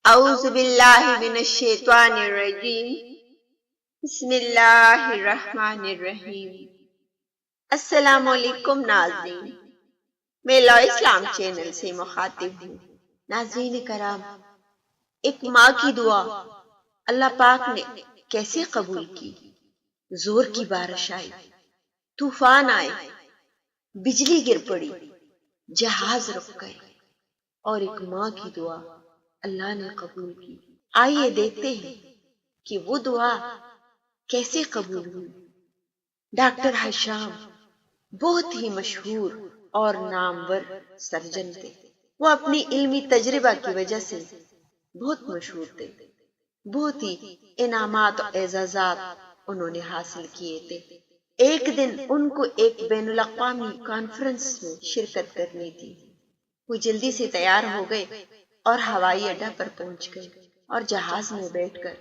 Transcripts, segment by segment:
اعوذ باللہ من الشیطان الرجیم بسم اللہ الرحمن الرحیم۔ السلام علیکم ناظرین، میں لا اسلام چینل سے مخاطب ہوں۔ ناظرین کرام، ایک ماں کی دعا اللہ پاک نے کیسے قبول کی؟ زور کی بارش آئی، طوفان آئے، بجلی گر پڑی، جہاز رک گئے، اور ایک ماں کی دعا اللہ نے قبول کی۔ آئیے دیکھتے ہیں کہ وہ دعا کیسے قبول ہوئی۔ ڈاکٹر ہشام بہت ہی مشہور اور نامور سرجن تھے۔ وہ اپنی علمی تجربہ کی وجہ سے بہت مشہور تھے۔ بہت ہی انعامات و اعزازات انہوں نے حاصل کیے تھے۔ ایک دن ان کو ایک بین الاقوامی کانفرنس میں شرکت کرنی تھی۔ وہ جلدی سے تیار ہو گئے اور ہوائی اڈہ پر پہنچ گئے اور جہاز میں بیٹھ کر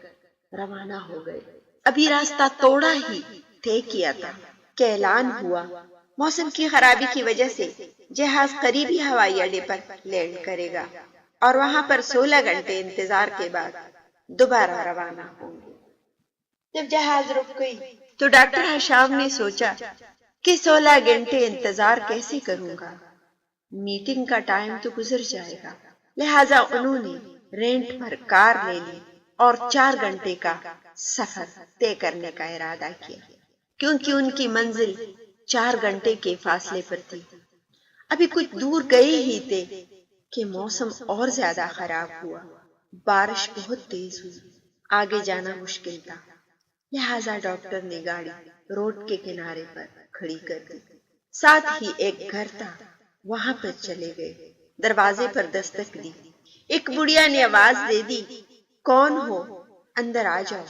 روانہ ہو گئے۔ ابھی راستہ توڑا ہی طے کیا تھا کہ اعلان ہوا موسم کی خرابی کی وجہ سے جہاز قریبی ہوائی اڈے پر لینڈ کرے گا اور وہاں پر 16 گھنٹے انتظار کے بعد دوبارہ روانہ ہوں گے۔ جب جہاز رک گئی تو ڈاکٹر ہشام نے سوچا کہ 16 گھنٹے انتظار کیسے کروں گا، میٹنگ کا ٹائم تو گزر جائے گا۔ لہٰذا انہوں نے رینٹ پر کار لے لی اور 4 گھنٹے کا سفر طے کرنے کا ارادہ کیا، کیونکہ ان کی منزل 4 گھنٹے کے فاصلے پر تھی۔ ابھی کچھ دور گئے ہی تھے کہ موسم اور زیادہ خراب ہوا، بارش بہت تیز ہوئی، آگے جانا مشکل تھا۔ لہٰذا ڈاکٹر نے گاڑی روڈ کے کنارے پر کھڑی کر دی۔ ساتھ ہی ایک گھر تھا، وہاں پر چلے گئے۔ دروازے پر دستک دی۔ ایک بڑھیا نے آواز دے دی، کون ہو؟ اندر آ جاؤ۔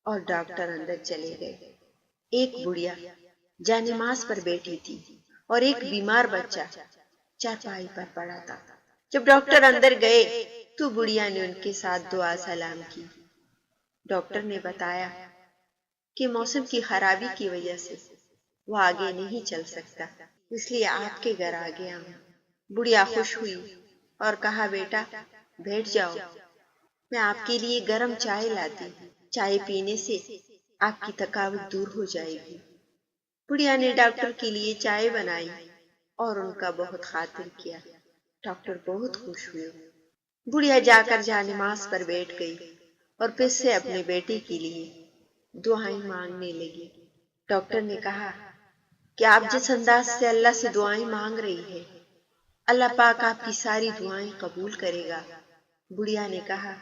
اور ڈاکٹر اندر چلے گئے۔ ایک بڑھیا جانماز پر بیٹھی تھی اور ایک بیمار بچہ چارپائی پر پڑا تھا۔ جب ڈاکٹر اندر گئے تو بڑھیا نے ان کے ساتھ دعا سلام کی۔ ڈاکٹر نے بتایا کہ موسم کی خرابی کی وجہ سے وہ آگے نہیں چل سکتا، اس لیے آپ کے گھر آ گیا ہوں۔ بڑھیا خوش ہوئی اور کہا، بیٹا بیٹھ جاؤ، میں آپ کے لیے گرم چائے لاتی ہوں، چائے پینے سے آپ کی تھکاوٹ دور ہو جائے گی۔ بڑھیا نے ڈاکٹر کے لیے چائے بنائی اور ان کا بہت خاطر کیا۔ ڈاکٹر بہت خوش ہوئے۔ بڑھیا جا کر جانماز پر بیٹھ گئی اور پھر سے اپنے بیٹے کے لیے دعائیں مانگنے لگی۔ ڈاکٹر نے کہا کہ آپ جس انداز سے اللہ سے دعائیں مانگ رہی ہے، اللہ پاک آپ کی ساری دعائیں قبول کرے گا۔ بڑھیا نے کہا،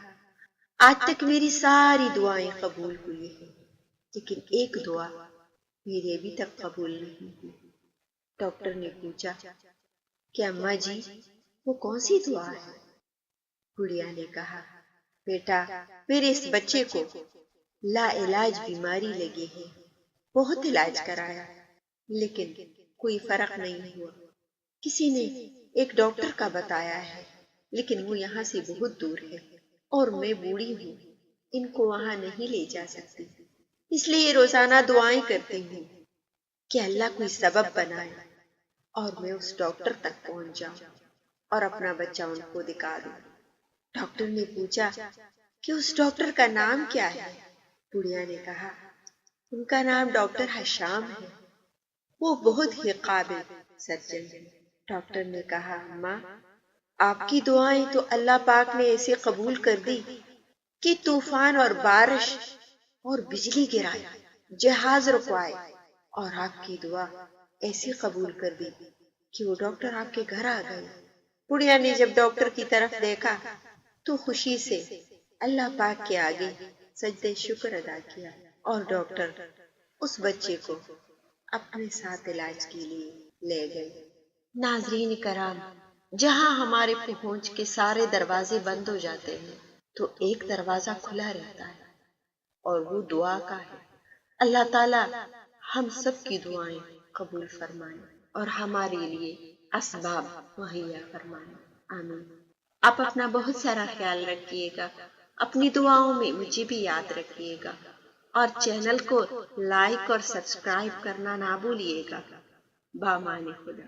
آج تک میری ساری دعائیں قبول ہوئی ہیں، لیکن ایک دعا میری ابھی تک قبول نہیں ہوئی۔ ڈاکٹر نے پوچھا کہ اماں جی وہ کون سی دعا ہے؟ بڑھیا نے کہا، بیٹا میرے اس بچے کو لا علاج بیماری لگی ہے، بہت علاج کرایا لیکن کوئی فرق نہیں ہوا۔ کسی نے ایک ڈاکٹر کا بتایا ہے لیکن وہ یہاں سے بہت دور ہے اور میں بوڑھی ہوں، ان کو وہاں نہیں لے جا سکتی، اس لیے روزانہ دعائیں کرتی ہوں کہ اللہ کوئی سبب بنائے اور میں اس ڈاکٹر تک پہنچ جاؤں اور اپنا بچہ ان کو دکھا دوں۔ ڈاکٹر نے پوچھا کہ اس ڈاکٹر کا نام کیا ہے؟ بڑھیا نے کہا، ان کا نام ڈاکٹر ہشام ہے، وہ بہت ہی قابل سرجن ہے۔ ڈاکٹر نے کہا، ماں آپ کی دعائیں تو اللہ پاک نے ایسے قبول کر دی کہ طوفان اور بارش اور بجلی گرائی، جہاز رکوائے، اور آپ کی دعا ایسی قبول کر دی کہ وہ ڈاکٹر آپ کے گھر آ گئے۔ بڑھیا نے جب ڈاکٹر کی طرف دیکھا تو خوشی سے اللہ پاک کے آگے سجدہ شکر ادا کیا اور ڈاکٹر اس بچے کو اپنے ساتھ علاج کے لیے لے گئے۔ ناظرین کرام، جہاں ہمارے پہنچ کے سارے دروازے بند ہو جاتے ہیں تو ایک دروازہ کھلا رہتا ہے اور وہ دعا کا ہے۔ اللہ تعالیٰ ہم سب کی دعائیں قبول فرمائے اور ہمارے لیے اسباب مہیا فرمائے، آمین۔ آپ اپنا بہت سارا خیال رکھیے گا، اپنی دعاؤں میں مجھے بھی یاد رکھیے گا اور چینل کو لائک اور سبسکرائب کرنا نہ بھولیے گا۔ بامان خدا۔